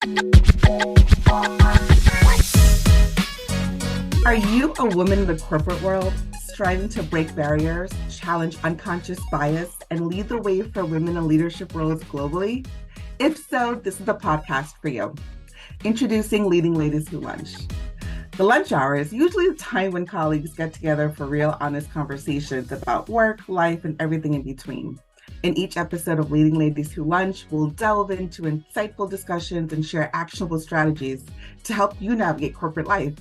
Are you a woman in the corporate world striving to break barriers, challenge unconscious bias, and lead the way for women in leadership roles globally? If so, this is the podcast for you. Introducing Leading Ladies Who Lunch. The lunch hour is usually the time when colleagues get together for real, honest conversations about work, life, and everything in between. In each episode of Leading Ladies Who Lunch, we'll delve into insightful discussions and share actionable strategies to help you navigate corporate life.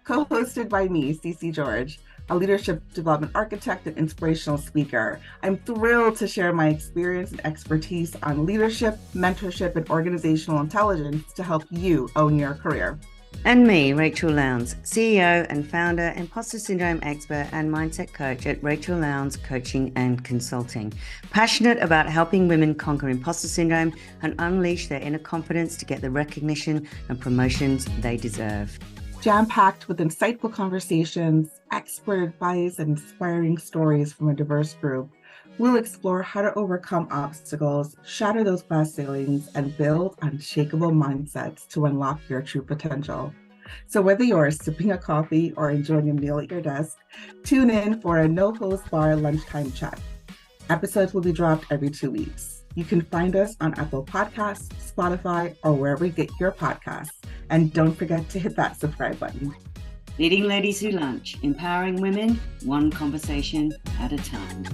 Co-hosted by me, Cece George, a leadership development architect and inspirational speaker. I'm thrilled to share my experience and expertise on leadership, mentorship, and organizational intelligence to help you own your career. And me, Rachel Lowndes, CEO and founder, imposter syndrome expert, and mindset coach at Rachel Lowndes Coaching and Consulting. Passionate about helping women conquer imposter syndrome and unleash their inner confidence to get the recognition and promotions they deserve. Jam-packed with insightful conversations, expert advice, and inspiring stories from a diverse group, we'll explore how to overcome obstacles, shatter those glass ceilings, and build unshakable mindsets to unlock your true potential. So whether you're sipping a coffee or enjoying a meal at your desk, tune in for a no-host bar lunchtime chat. Episodes will be dropped every 2 weeks. You can find us on Apple Podcasts, Spotify, or wherever you get your podcasts. And don't forget to hit that subscribe button. Leading Ladies Who Lunch, empowering women, one conversation at a time.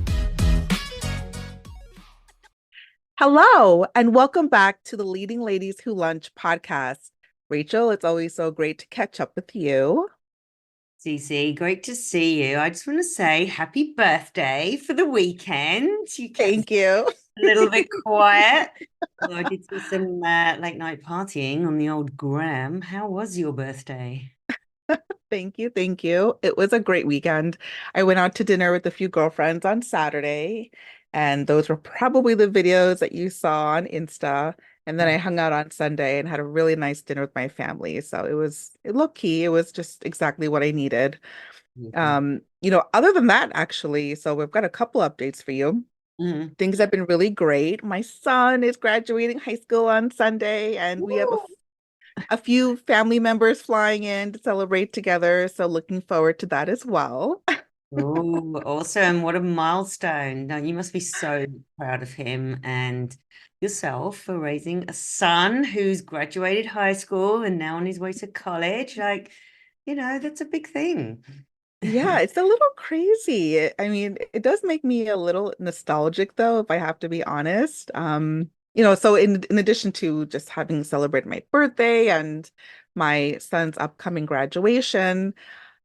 Hello, and welcome back to the Leading Ladies Who Lunch podcast. Rachel, it's always so great to catch up with you. Cece, great to see you. I just want to say happy birthday for the weekend. Thank you. A little bit quiet. Well, I did see some late night partying on the old gram. How was your birthday? Thank you. Thank you. It was a great weekend. I went out to dinner with a few girlfriends on Saturday, and those were probably the videos that you saw on Insta. And then I hung out on Sunday and had a really nice dinner with my family. So it looked key. It was just exactly what I needed. Other than that, actually, so we've got a couple updates for you. Mm-hmm. Things have been really great. My son is graduating high school on Sunday, and we have a few family members flying in to celebrate together. So looking forward to that as well. Oh, awesome. What a milestone. Now, you must be so proud of him and yourself for raising a son who's graduated high school and now on his way to college. That's a big thing. Yeah, it's a little crazy. I mean, it does make me a little nostalgic though, if I have to be honest. So in addition to just having celebrated my birthday and my son's upcoming graduation,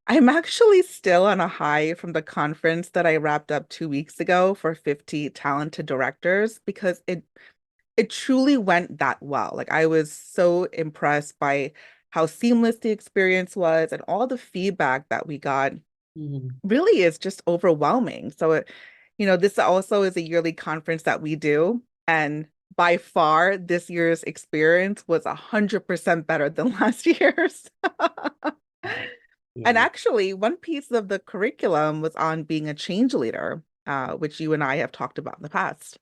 I'm actually still on a high from the conference that I wrapped up 2 weeks ago for 50 talented directors because it truly went that well. Like I was so impressed by how seamless the experience was and all the feedback that we got really is just overwhelming. So this also is a yearly conference that we do. And by far, this year's experience was 100% better than last year's. Right. And Yeah. actually, one piece of the curriculum was on being a change leader, which you and I have talked about in the past.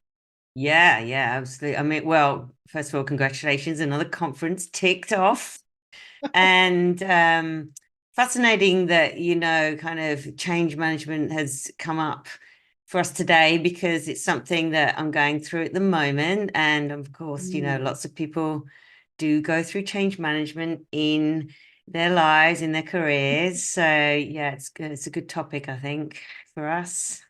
Yeah, absolutely. I mean, well, first of all, congratulations, another conference ticked off. And fascinating that, kind of change management has come up for us today because it's something that I'm going through at the moment. And of course, lots of people do go through change management in their lives, in their careers. So yeah, it's good. It's a good topic, I think, for us.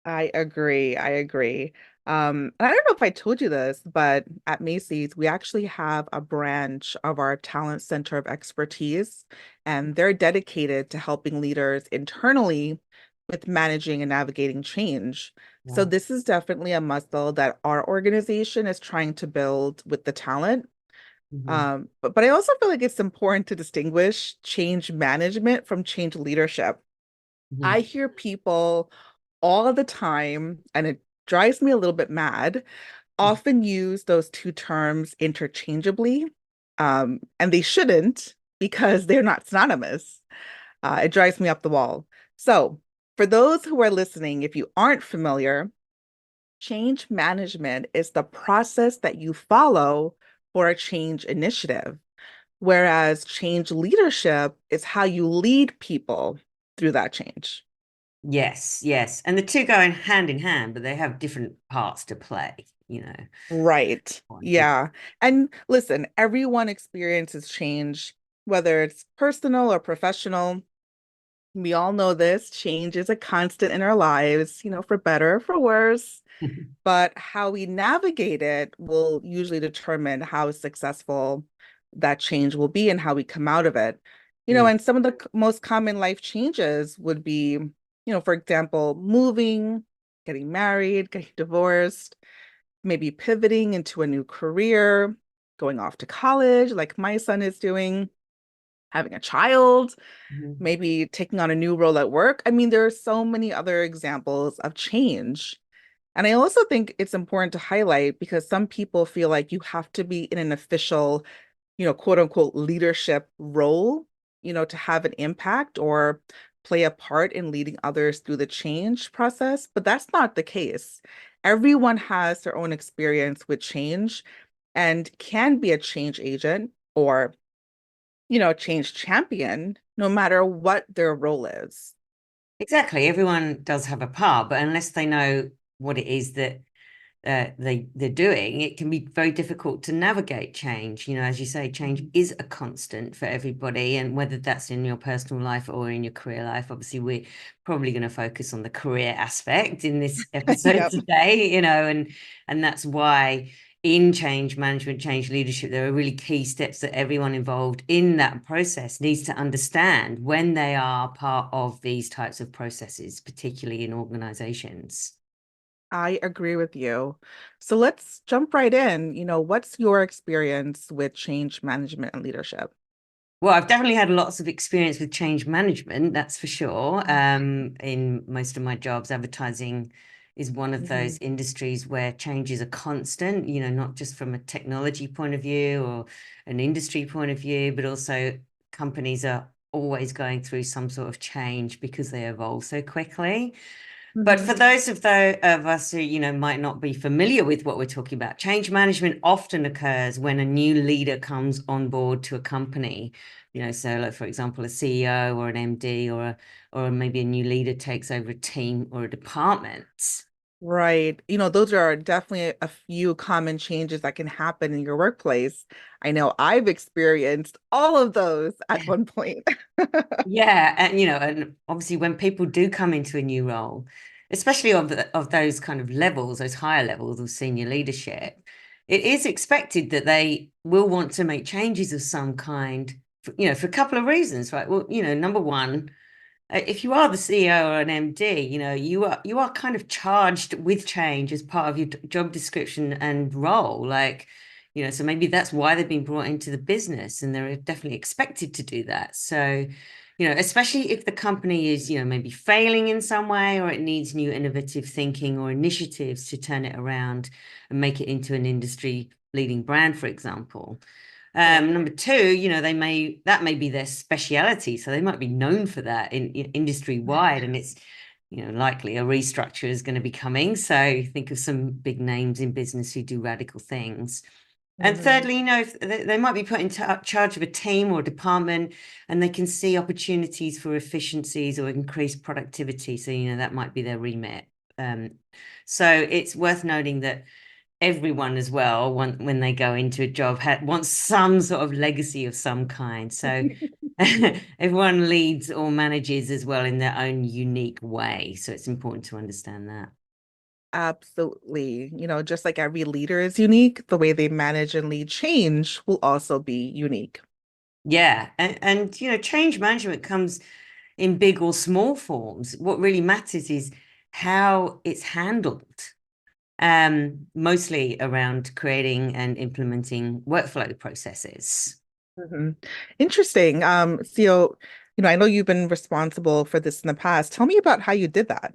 I agree. I agree. And I don't know if I told you this, but at Macy's, we actually have a branch of our Talent Center of Expertise, and they're dedicated to helping leaders internally with managing and navigating change. So Wow. this is definitely a muscle that our organization is trying to build with the talent. Mhm. But I also feel like it's important to distinguish change management from change leadership. I Mhm. hear people all the time, and it drives me a little bit mad, often use those two terms interchangeably. And they shouldn't because they're not synonymous. It drives me up the wall. So, for those who are listening, if you aren't familiar, change management is the process that you follow or a change initiative, whereas change leadership is how you lead people through that change. Yes, yes. And the two go hand in hand, but they have different parts to play, you know. Right. Yeah. And listen, everyone experiences change, whether it's personal or professional. We all know this. Change is a constant in our lives, for better or for worse. But how we navigate it will usually determine how successful that change will be and how we come out of it. Mm, And some of the most common life changes would be, for example, moving, getting married, getting divorced, maybe pivoting into a new career, going off to college, like my son is doing, having a child, mhm. maybe taking on a new role at work. I mean, there are so many other examples of change. And I also think it's important to highlight because some people feel like you have to be in an official, quote unquote, leadership role, to have an impact or play a part in leading others through the change process. But that's not the case. Everyone has their own experience with change and can be a change agent or, change champion, no matter what their role is. Exactly. Everyone does have a part, but unless they know what it is that they're doing, it can be very difficult to navigate change. As you say, change Mhm. is a constant for everybody, and whether that's in your personal life or in your career life. Obviously, we're probably going to focus on the career aspect in this episode Yep. today. And that's why in change management, change leadership, there are really key steps that everyone involved in that process needs to understand when they are part of these types of processes, particularly in organizations. I agree with you. So let's jump right in. What's your experience with change management and leadership? Well, I've definitely had lots of experience with change management, that's for sure. In most of my jobs, advertising is one of those Mhm. industries where change is a constant, not just from a technology point of view or an industry point of view, but also companies are always going through some sort of change because they evolve so quickly. But Mhm. for those of us who, might not be familiar with what we're talking about, change management often occurs when a new leader comes on board to a company. So like for example, a CEO or an MD or maybe a new leader takes over a team or a department. Right. Those are definitely a few common changes that can happen in your workplace. I know I've experienced all of those at one point. Yeah, and and obviously when people do come into a new role, especially of those kind of levels, those higher levels of senior leadership, it is expected that they will want to make changes of some kind, for a couple of reasons, right? Well, number one, if you are the CEO or an MD, you are kind of charged with change as part of your job description and role. Like, so maybe that's why they've been brought into the business and they're definitely expected to do that. So, especially if the company is, maybe failing in some way or it needs new innovative thinking or initiatives to turn it around and make it into an industry leading brand, for example. Right. Number two, that may be their speciality, so they might be known for that in industry wide, and it's likely a restructure is going to be coming. So think of some big names in business who do radical things. And Mhm. thirdly, if they might be put in charge of a team or department, and they can see opportunities for efficiencies or increased productivity. So that might be their remit. Um, so it's worth noting that everyone as well when they go into a job wants some sort of legacy of some kind, so everyone leads or manages as well in their own unique way, so it's important to understand that. Absolutely. Just like every leader is unique, the way they manage and lead change will also be unique. Yeah, and change management comes in big or small forms. What really matters is how it's handled, mostly around creating and implementing workflow processes. Mhm. Interesting. So, I know you've been responsible for this in the past. Tell me about how you did that.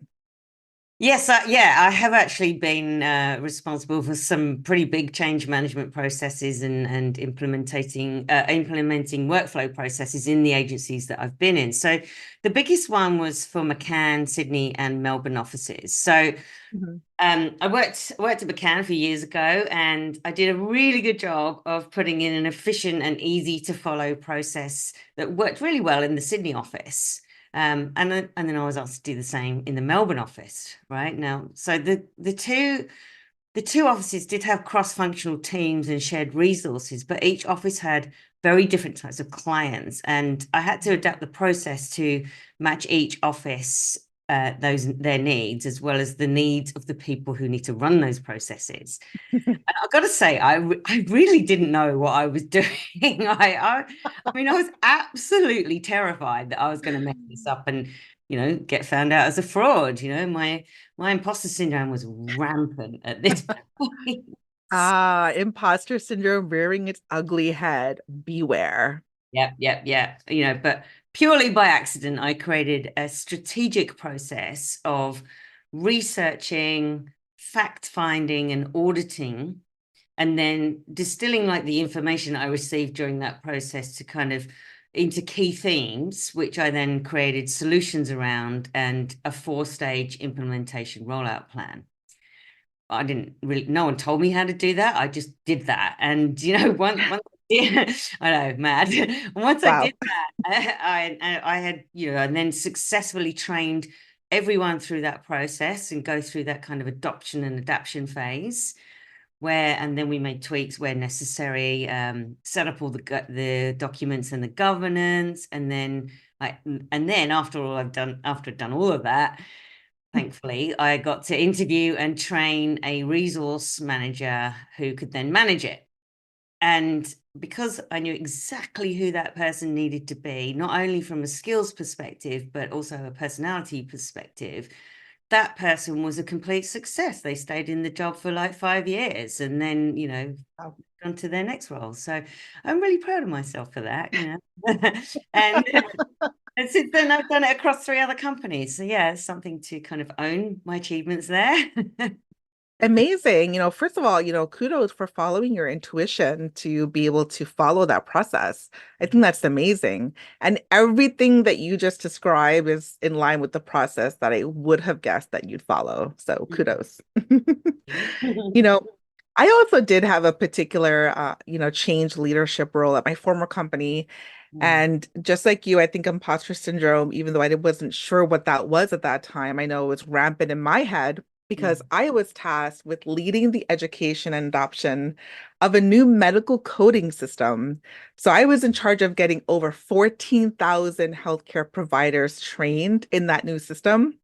Yes, yeah, I have actually been responsible for some pretty big change management processes and implementing workflow processes in the agencies that I've been in. So the biggest one was for McCann, Sydney, and Melbourne offices. So Mhm. I worked at McCann a few years ago, and I did a really good job of putting in an efficient and easy to follow process that worked really well in the Sydney office. And then I was asked to do the same in the Melbourne office, right? Now, so the two offices did have cross-functional teams and shared resources, but each office had very different types of clients, and I had to adapt the process to match each office their needs, as well as the needs of the people who need to run those processes. And I've got to say, I really didn't know what I was doing. I mean, I was absolutely terrified that I was going to mess this up and, get found out as a fraud. My imposter syndrome was rampant at this point. Ah, imposter syndrome rearing its ugly head. Beware. Yep, yep, yep. But purely by accident, I created a strategic process of researching, fact finding, and auditing, and then distilling like the information I received during that process to kind of into key themes, which I then created solutions around and a 4-stage implementation rollout plan. I didn't really, no one told me how to do that. I just did that. And, once yeah, I know, mad. Once I Wow. did that, I had, and then successfully trained everyone through that process and go through that kind of adoption and adaptation phase and then we made tweaks where necessary, set up all the documents and the governance, and then after I'd done all of that, thankfully, I got to interview and train a resource manager who could then manage it. And because I knew exactly who that person needed to be, not only from a skills perspective, but also a personality perspective, that person was a complete success. They stayed in the job for like 5 years and then, Wow. on to their next role. So I'm really proud of myself for that. and, and since then I've done it across 3 other companies. So yeah, it's something to kind of own my achievements there. Amazing. First of all, kudos for following your intuition to be able to follow that process. I think that's amazing. And everything that you just described is in line with the process that I would have guessed that you'd follow. So kudos. You know, I also did have a particular, change leadership role at my former company. And just like you, I think imposter syndrome, even though I wasn't sure what that was at that time, I know it was rampant in my head because I was tasked with leading the education and adoption of a new medical coding system. So I was in charge of getting over 14,000 healthcare providers trained in that new system.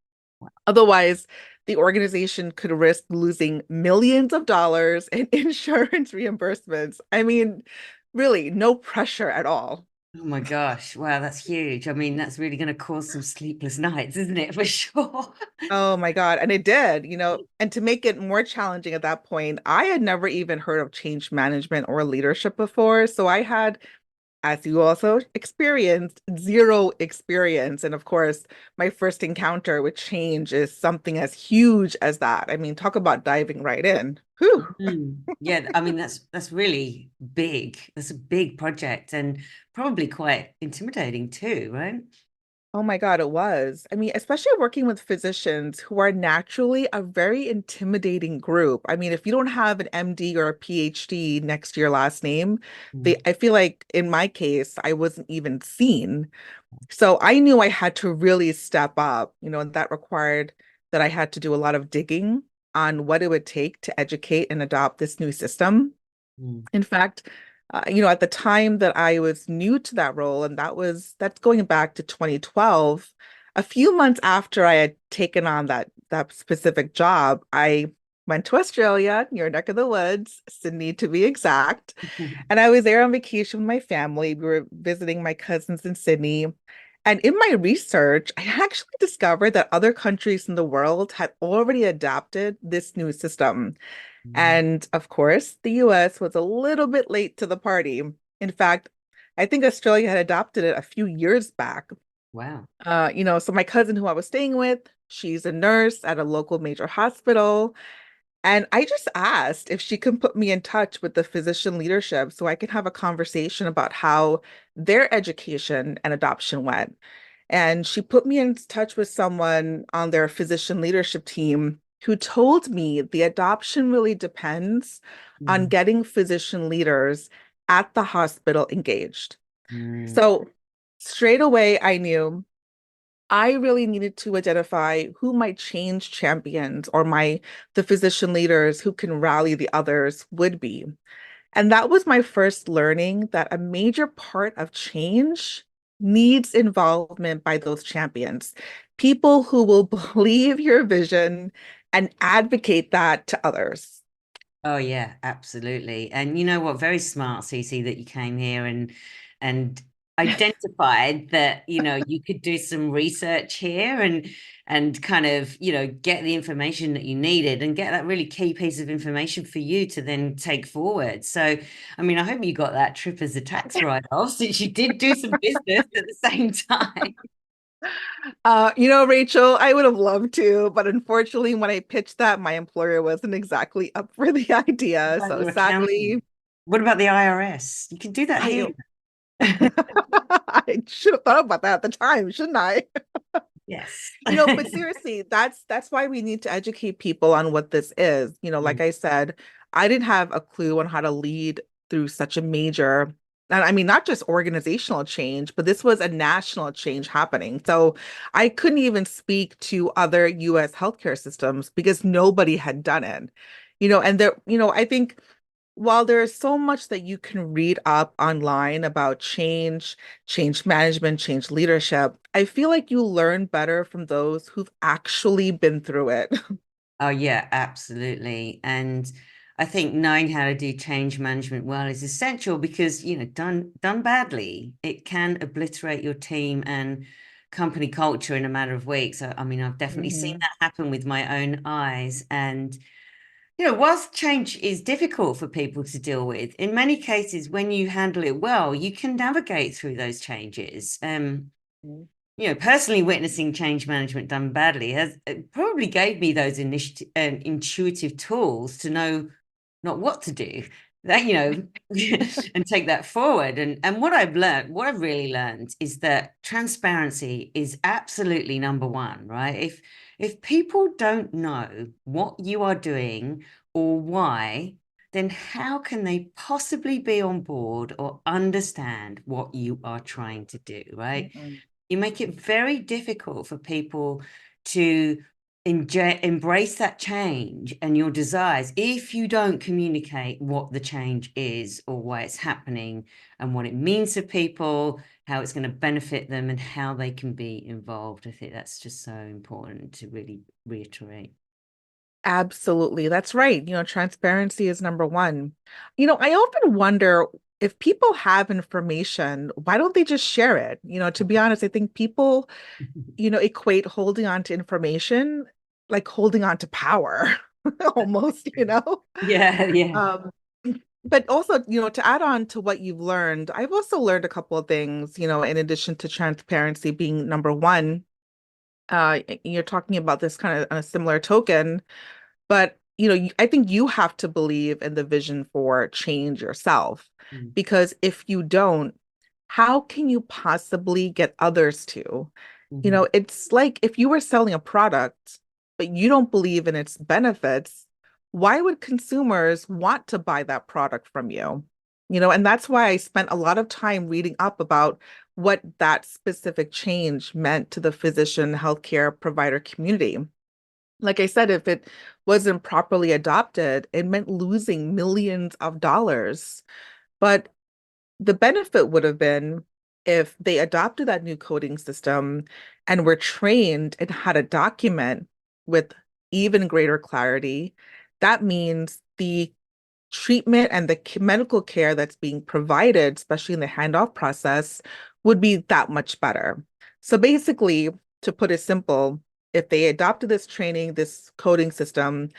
Otherwise, the organization could risk losing millions of dollars in insurance reimbursements. I mean, really, no pressure at all. Oh my gosh. Wow, that's huge. I mean, that's really going to cause some sleepless nights, isn't it? For sure. Oh my God. And it did, and to make it more challenging at that point, I had never even heard of change management or leadership before. So I had, as you also experienced, zero experience. And of course, my first encounter with change is something as huge as that. I mean, talk about diving right in. Whew. Yeah, I mean that's really big. That's a big project and probably quite intimidating too, right? Oh my God, it was. I mean, especially working with physicians who are naturally a very intimidating group. I mean, if you don't have an MD or a PhD next to your last name, I feel like in my case, I wasn't even seen. So I knew I had to really step up, and that required that I had to do a lot of digging on what it would take to educate and adopt this new system. Mm. In fact, at the time that I was new to that role, and that's going back to 2012, a few months after I had taken on that specific job, I went to Australia, your neck of the woods, Sydney to be exact. And I was there on vacation with my family. We were visiting my cousins in Sydney. And in my research, I actually discovered that other countries in the world had already adopted this new system. And of course, the US was a little bit late to the party. In fact, I think Australia had adopted it a few years back. Wow. So my cousin who I was staying with, She's a nurse at a local major hospital. And I just asked if she can put me in touch with the physician leadership so I can have a conversation about how their education and adoption went. And she put me in touch with someone on their physician leadership team who told me the adoption really depends on Mm, getting physician leaders at the hospital engaged. mm. So straight away, I knew I really needed to identify who my change champions or the physician leaders who can rally the others would be. And that was my first learning that a major part of change needs involvement by those champions, people who will believe your vision and advocate that to others. Oh yeah, absolutely. And you know what? Very smart, Cece, that you came here and identified that, you could do some research here and kind of, get the information that you needed and get that really key piece of information for you to then take forward. So, I mean, I hope you got that trip as a tax write-off since you did do some business at the same time. Rachel, I would have loved to, but unfortunately, when I pitched that, my employer wasn't exactly up for the idea. About So your sadly, accountant. What about the IRS? You can do that here. I I should have thought about that at the time, shouldn't I? Yes. But seriously, that's why we need to educate people on what this is. Like Mm, I said, I didn't have a clue on how to lead through such a major, and I mean, not just organizational change, but this was a national change happening. So I couldn't even speak to other US healthcare systems because nobody had done it. And I think while there is so much that you can read up online about change management, change leadership, I feel like you learn better from those who've actually been through it. Oh yeah, absolutely. And I think knowing how to do change management well is essential because, done badly, it can obliterate your team and company culture in a matter of weeks. I mean, I've definitely seen Mhm. that happen with my own eyes. And, whilst change is difficult for people to deal with, in many cases, when you handle it well, you can navigate through those changes. Personally witnessing change management done badly has probably gave me those intuitive tools to know not what to do, that and take that forward. And what I've really learned is that transparency is absolutely number one, right? If people don't know what you are doing or why, then how can they possibly be on board or understand what you are trying to do, right? Mhm. You make it very difficult for people to embrace that change and your desires if you don't communicate what the change is or why it's happening and what it means to people, how it's going to benefit them, and how they can be involved. I think that's just so important to really reiterate. Absolutely. That's right. Transparency is number one. I often wonder if people have information, why don't they just share it? To be honest, I think people equate holding on to information like holding on to power almost, Yeah, yeah. Um, but also, to add on to what you've learned, I've also learned a couple of things, in addition to transparency being number one. You're talking about this kind of on a similar token, but I think you have to believe in the vision for change yourself, Mm, because if you don't, how can you possibly get others to? mhm. It's like if you were selling a product, but you don't believe in its benefits, why would consumers want to buy that product from you? And that's why I spent a lot of time reading up about what that specific change meant to the physician healthcare provider community. Like I said, if it wasn't properly adopted, it meant losing millions of dollars. But the benefit would have been if they adopted that new coding system and were trained in how to document with even greater clarity. That means the treatment and the medical care that's being provided, especially in the handoff process, would be that much better. So basically, to put it simple, if they adopted this training, this coding system,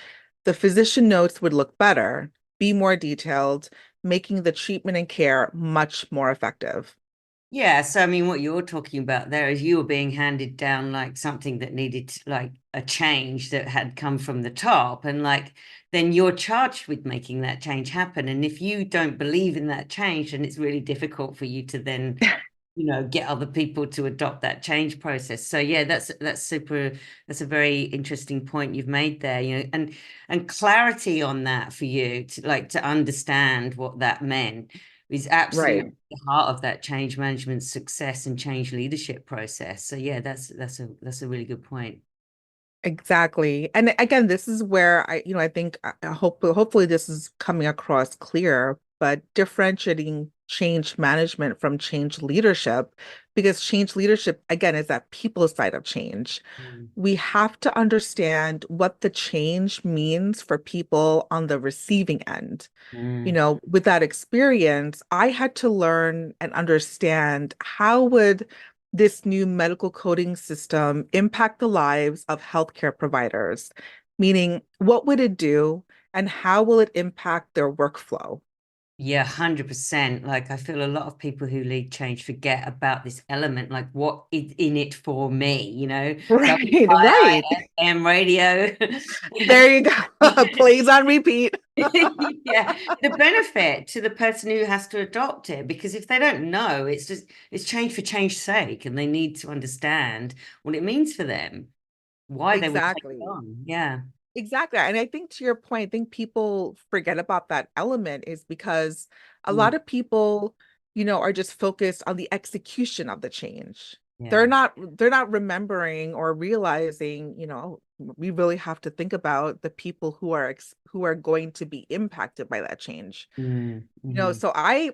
the physician notes would look better, be more detailed, making the treatment and care much more effective. Yeah, so I mean, what you're talking about there is you were being handed down like something that needed like a change that had come from the top, and like then you're charged with making that change happen. And if you don't believe in that change, then it's really difficult for you to then, get other people to adopt that change process. So yeah, that's super, that's a very interesting point you've made there, and clarity on that for you to understand what that meant is Right. absolutely the heart of that change management success and change leadership process. So yeah, that's a really good point. Exactly. And again, this is where I think hopefully this is coming across clear, but differentiating change management from change leadership, because change leadership, again, is that people side of change. Mm. We have to understand what the change means for people on the receiving end. Mm. With that experience, I had to learn and understand how would this new medical coding system impact the lives of healthcare providers? Meaning, what would it do and how will it impact their workflow? Yeah, 100%. Like I feel a lot of people who lead change forget about this element, like what is in it for me, Right, right. WIIFM radio. There you go. Plays on repeat. Yeah, the benefit to the person who has to adopt it, because if they don't know, it's change for change's sake, and they need to understand what it means for them, why they would take it Exactly. on. Yeah. Exactly. And I think to your point, I think people forget about that element is because a Mm. lot of people, are just focused on the execution of the change. They're Yeah. not they're not remembering or realizing, we really have to think about the people who are going to be impacted by that change. Mm. Mhm. So I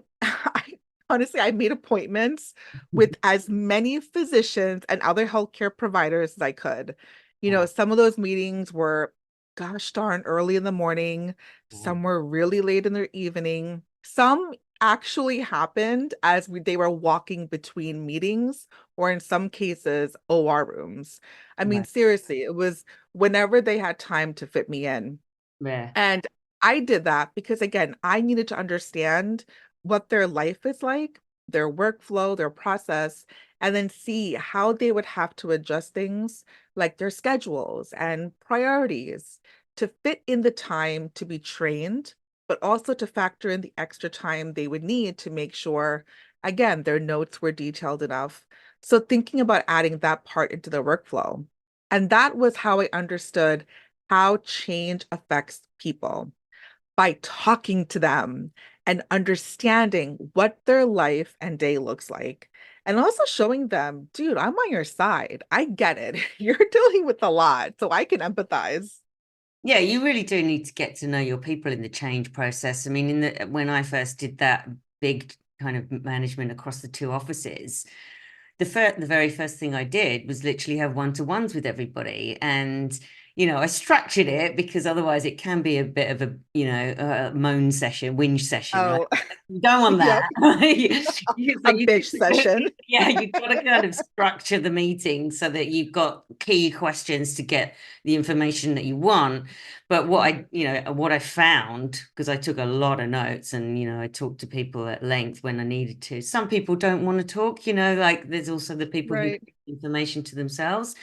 honestly, I made appointments with as many physicians and other healthcare providers as I could. Wow. Some of those meetings were, gosh darn, early in the morning. Wow. Some were really late in the evening. Some actually happened as they were walking between meetings, or in some cases, OR rooms. I mean, Right. seriously, it was whenever they had time to fit me in. Yeah. And I did that because, again, I needed to understand what their life is like, their workflow, their process, and then see how they would have to adjust things like their schedules and priorities to fit in the time to be trained, but also to factor in the extra time they would need to make sure, again, their notes were detailed enough. So thinking about adding that part into the workflow. And that was how I understood how change affects people by talking to them and understanding what their life and day looks like. And also showing them, dude, I'm on your side. I get it. You're dealing with a lot, so I can empathize. Yeah, you really do need to get to know your people in the change process. I mean, when I first did that big kind of management across the two offices, the very first thing I did was literally have one-to-ones with everybody. And, I structured it because otherwise it can be a bit of a moan session, whinge session, right? Oh, You don't want yep. that. So A bitch session. yeah, you've got to kind of structure the meeting so that you've got key questions to get the information that you want. But what I found, because I took a lot of notes and, I talked to people at length when I needed to. Some people don't want to talk, like there's also the people who Right. keep information to themselves.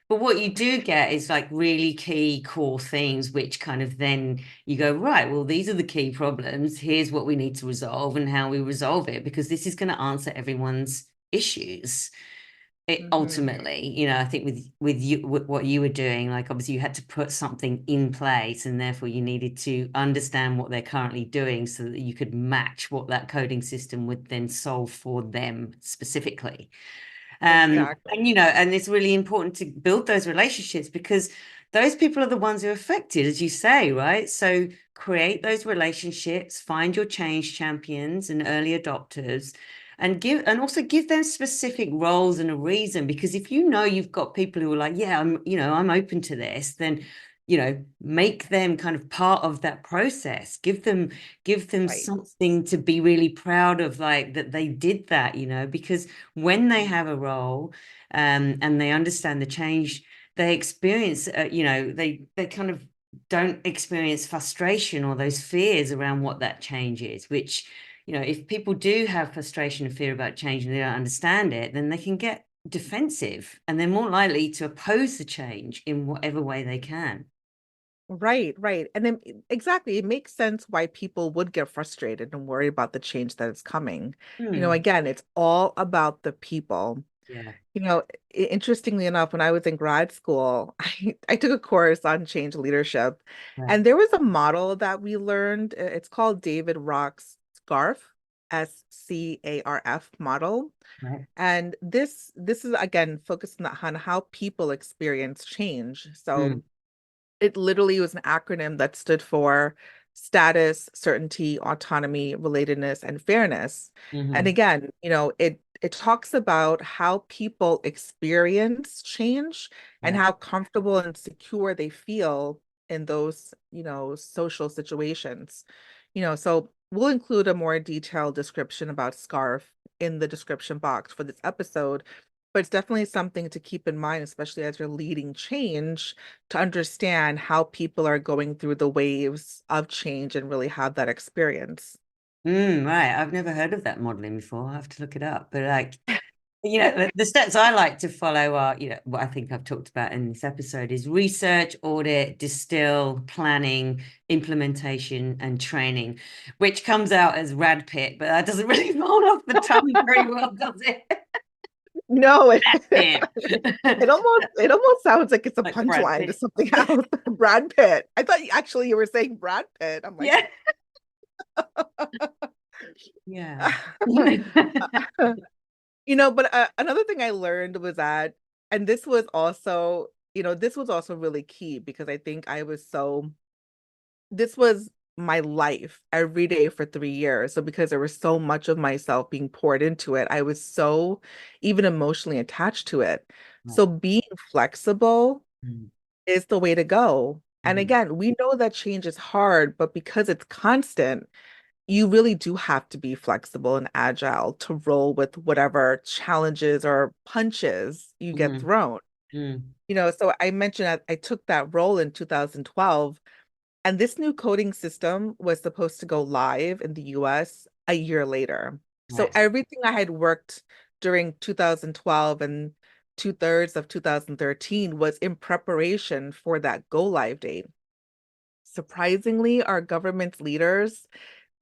But what you do get is like really key core things, which kind of then you go, right, well, these are the key problems. Here's what we need to resolve and how we resolve it, because this is going to answer everyone's issues. Mhm. Ultimately, I think with you, with what you were doing, like obviously you had to put something in place, and therefore you needed to understand what they're currently doing so that you could match what that coding system would then solve for them specifically. Exactly. And it's really important to build those relationships, because those people are the ones who are affected, as you say, right? So create those relationships, find your change champions and early adopters, and also give them specific roles and a reason. Because if you've got people who are like, yeah, I'm open to this, then make them kind of part of that process. Give them Right. something to be really proud of, like that they did that, because when they have a role, and they understand the change, they experience, they kind of don't experience frustration or those fears around what that change is, which if people do have frustration and fear about change and they don't understand it, then they can get defensive and they're more likely to oppose the change in whatever way they can. Right, right. And then exactly, it makes sense why people would get frustrated and worry about the change that is coming. Again, it's all about the people. Yeah. Interestingly enough, when I was in grad school, I took a course on change leadership, Right. and there was a model that we learned. It's called David Rock's SCARF, SCARF model. Right. And this is again focused on how people experience change. So it literally was an acronym that stood for status, certainty, autonomy, relatedness, and fairness. And again, it talks about how people experience change and Yeah. how comfortable and secure they feel in those, social situations. So we'll include a more detailed description about SCARF in the description box for this episode, but it's definitely something to keep in mind, especially as you're leading change, to understand how people are going through the waves of change and really have that experience. Right. I've never heard of that modeling before. I have to look it up. But the steps I like to follow are, what I think I've talked about in this episode is research, audit, distill, planning, implementation, and training, which comes out as rad pit, but that doesn't really roll off the tongue very well, does it? No, It. it almost sounds like it's a Like punchline to something else. Brad Pitt. I thought actually you were saying Brad Pitt. I'm like, yeah. But another thing I learned was that, and this was also really key because I think this was my life every day for 3 years. So because there was so much of myself being poured into it, I was so even emotionally attached to it. So being flexible is the way to go. And again, we know that change is hard, but because it's constant, you really do have to be flexible and agile to roll with whatever challenges or punches you get thrown. So I mentioned I took that role in 2012, and this new coding system was supposed to go live in the US a year later. So everything I had worked during 2012 and 2/3 of 2013 was in preparation for that go live date. Surprisingly, our government's leaders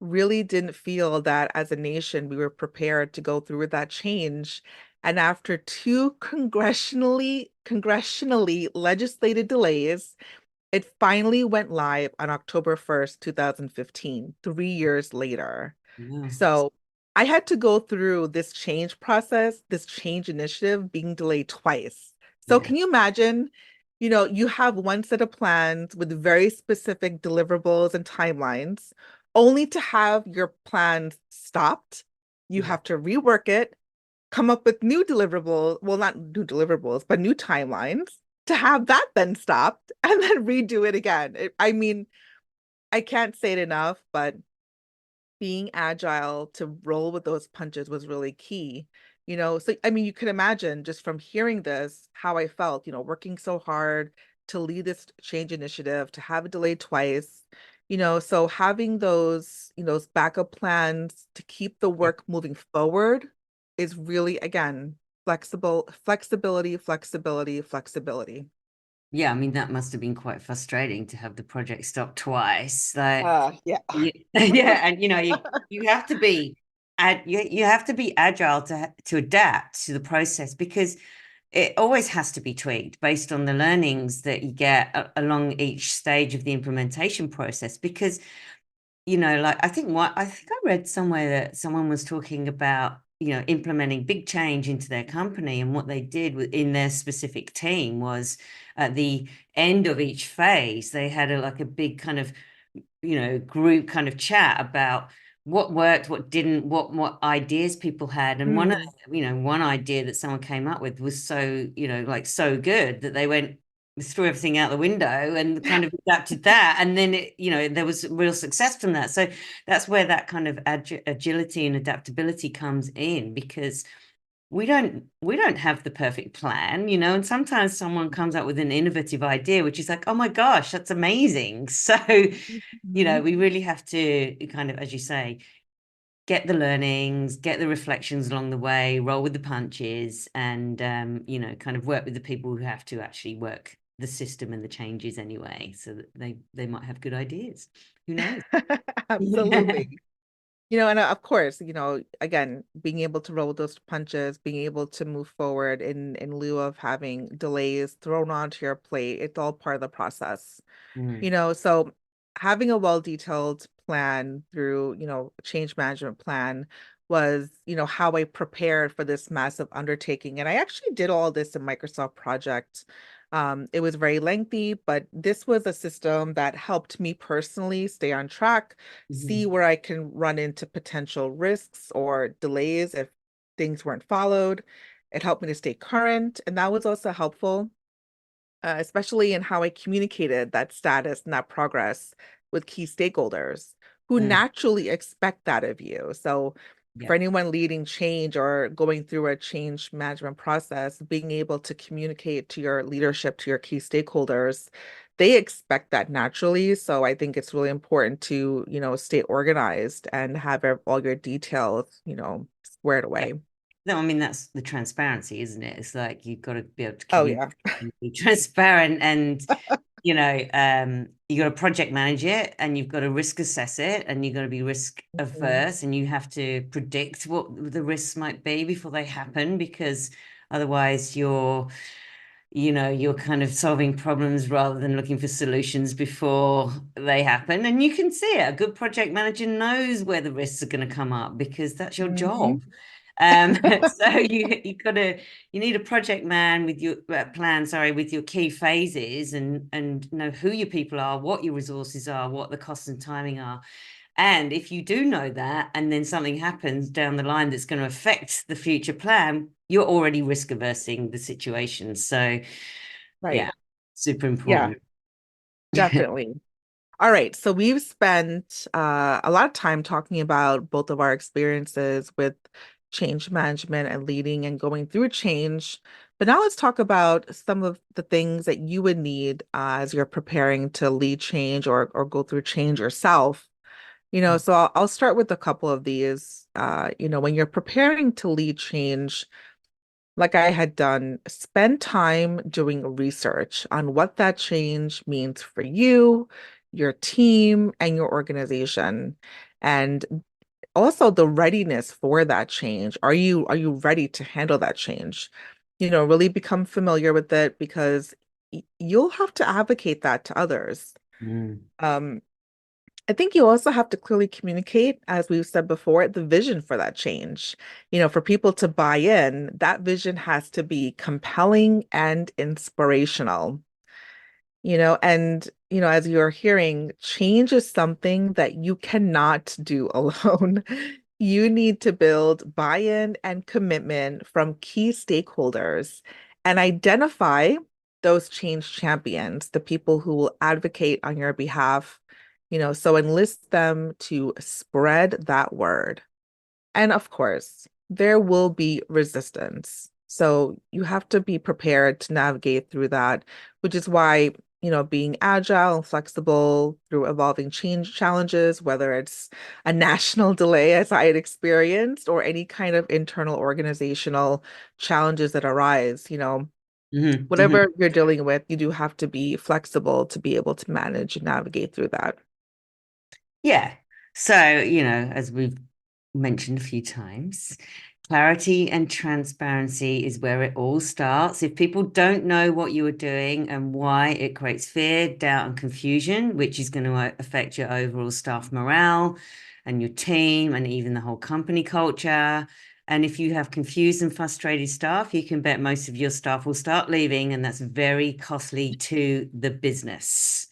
really didn't feel that as a nation we were prepared to go through that change. And after two congressionally legislated delays, it finally went live on October 1st, 2015, 3 years later. So I had to go through this change process, this change initiative being delayed twice. So can you imagine, you have one set of plans with very specific deliverables and timelines, only to have your plans stopped. You have to rework it, come up with new deliverables, well, not new deliverables, but new timelines to have that then stopped and then redo it again. I mean, I can't say it enough, but being agile to roll with those punches was really key. So I mean, you could imagine just from hearing this, how I felt, working so hard to lead this change initiative, to have it delayed twice, so having those backup plans to keep the work moving forward is really, again, flexibility, flexibility, flexibility. Yeah, I mean, that must have been quite frustrating to have the project stop twice. Yeah. Yeah, and you have to be you have to be agile to adapt to the process, because it always has to be tweaked based on the learnings that you get along each stage of the implementation process. Because I think I read somewhere that someone was talking about implementing big change into their company, and what they did in their specific team was at the end of each phase they had a big kind of group kind of chat about what worked, what didn't, what ideas people had. And one idea that someone came up with was so so good that they threw everything out the window and kind of adapted that, and then there was real success from that. So that's where that kind of agility and adaptability comes in, because we don't have the perfect plan, and sometimes someone comes up with an innovative idea which is like, oh my gosh, that's amazing. So we really have to kind of, as you say, get the learnings, get the reflections along the way, roll with the punches, and kind of work with the people who have to actually work the system and the changes anyway, so that they might have good ideas. Who knows? Absolutely. And of course, again, being able to roll with those punches, being able to move forward in lieu of having delays thrown onto your plate, it's all part of the process. Mm, So having a well-detailed plan through, change management plan was, how I prepared for this massive undertaking. And I actually did all this in Microsoft Project. It was very lengthy, but this was a system that helped me personally stay on track, see mhm. where I can run into potential risks or delays if things weren't followed. It helped me to stay current, and that was also helpful, especially in how I communicated that status and that progress with key stakeholders who Mm, naturally expect that of you. So, yeah. for anyone leading change or going through a change management process, being able to communicate to your leadership, to your key stakeholders, they expect that naturally. So, I think it's really important to, stay organized and have all your details, squared Yeah. away. No, I mean, that's the transparency, isn't it? It's like you've got to be able to Oh, communicate yeah. and be transparent, and you got to project manage it, and you've got to risk assess it, and you've got to be risk Mhm. averse, and you have to predict what the risks might be before they happen, because otherwise you're kind of solving problems rather than looking for solutions before they happen. And you can see it. A good project manager knows where the risks are going to come up, because that's your Mhm. job. So you need a project man with your plan, sorry, with your key phases, and know who your people are, what your resources are, what the costs and timing are. And if you do know that, and then something happens down the line that's going to affect the future plan, you're already risk aversing the situation. So Right. yeah, super Yeah, important. definitely. All right. So we've spent a lot of time talking about both of our experiences with change management and leading and going through change. But now let's talk about some of the things that you would need as you're preparing to lead change or go through change yourself. So I'll start with a couple of these. When you're preparing to lead change, like I had done, spend time doing research on what that change means for you, your team, and your organization. And also the readiness for that change. Are you ready to handle that change? Really become familiar with it because you'll have to advocate that to others. Mm. Um, I think you also have to clearly communicate, as we've said before, the vision for that change. For people to buy in, that vision has to be compelling and inspirational. As you're hearing, change is something that you cannot do alone. You need to build buy-in and commitment from key stakeholders and identify those change champions, the people who will advocate on your behalf. So enlist them to spread that word. And of course, there will be resistance. So you have to be prepared to navigate through that, which is why, being agile and flexible through evolving change challenges, whether it's a national delay as I had experienced, or any kind of internal organizational challenges that arise, Mhm, mhm. whatever you're dealing with, you do have to be flexible to be able to manage and navigate through that. Yeah. So, as we've mentioned a few times, clarity and transparency is where it all starts. If people don't know what you are doing and why, it creates fear, doubt, and confusion, which is going to affect your overall staff morale and your team and even the whole company culture. And if you have confused and frustrated staff, you can bet most of your staff will start leaving, and that's very costly to the business.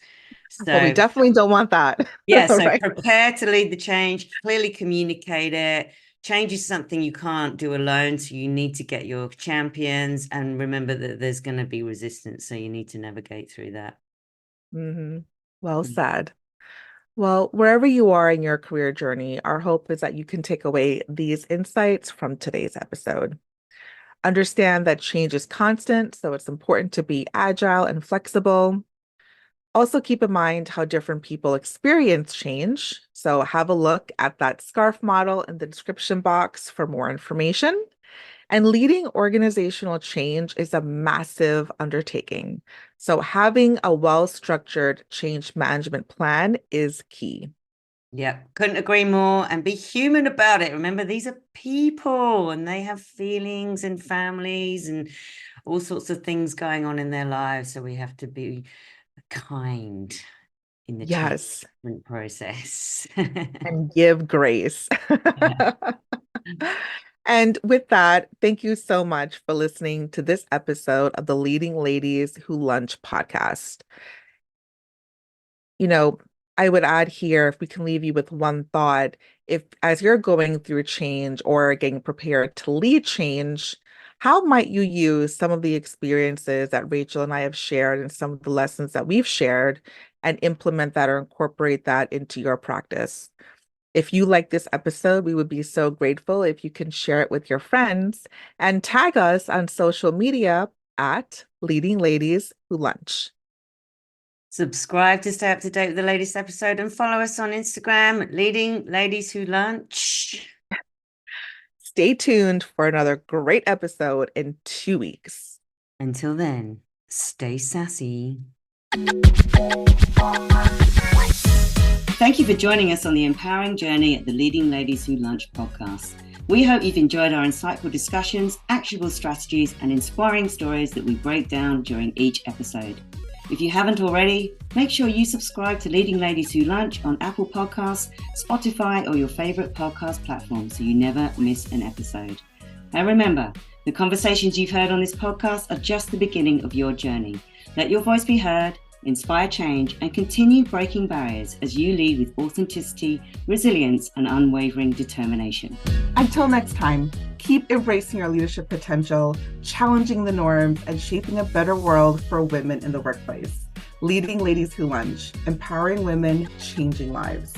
Well, we So, definitely don't want that. yeah, so Right. prepare to lead the change, clearly communicate it. Change is something you can't do alone, so you need to get your champions, and remember that there's going to be resistance, so you need to navigate through that. Hmm. Well Mm. said. Well, wherever you are in your career journey, our hope is that you can take away these insights from today's episode. Understand that change is constant, so it's important to be agile and flexible. Also, keep in mind how different people experience change. So, have a look at that SCARF model in the description box for more information. And leading organizational change is a massive undertaking. So, having a well structured change management plan is key. Yeah, couldn't agree more. And be human about it. Remember, these are people and they have feelings and families and all sorts of things going on in their lives. So we have to be kind in the Yes, change process. and give grace. Yeah. And with that, thank you so much for listening to this episode of the Leading Ladies Who Lunch podcast. You know, I would add here, if we can leave you with one thought, if as you're going through change or getting prepared to lead change, how might you use some of the experiences that Rachel and I have shared and some of the lessons that we've shared and implement that or incorporate that into your practice? If you like this episode, we would be so grateful if you can share it with your friends and tag us on social media at Leading Ladies Who Lunch. Subscribe to stay up to date with the latest episode and follow us on Instagram at Leading Ladies Who Lunch. Stay tuned for another great episode in 2 weeks. Until then, stay sassy. Thank you for joining us on the empowering journey at the Leading Ladies Who Lunch podcast. We hope you've enjoyed our insightful discussions, actionable strategies, and inspiring stories that we break down during each episode. If you haven't already, make sure you subscribe to Leading Ladies Who Lunch on Apple Podcasts, Spotify, or your favorite podcast platform so you never miss an episode. And remember, the conversations you've heard on this podcast are just the beginning of your journey. Let your voice be heard, inspire change, and continue breaking barriers as you lead with authenticity, resilience, and unwavering determination. Until next time, keep embracing your leadership potential, challenging the norms, and shaping a better world for women in the workplace. Leading Ladies Who Lunch, empowering women, changing lives.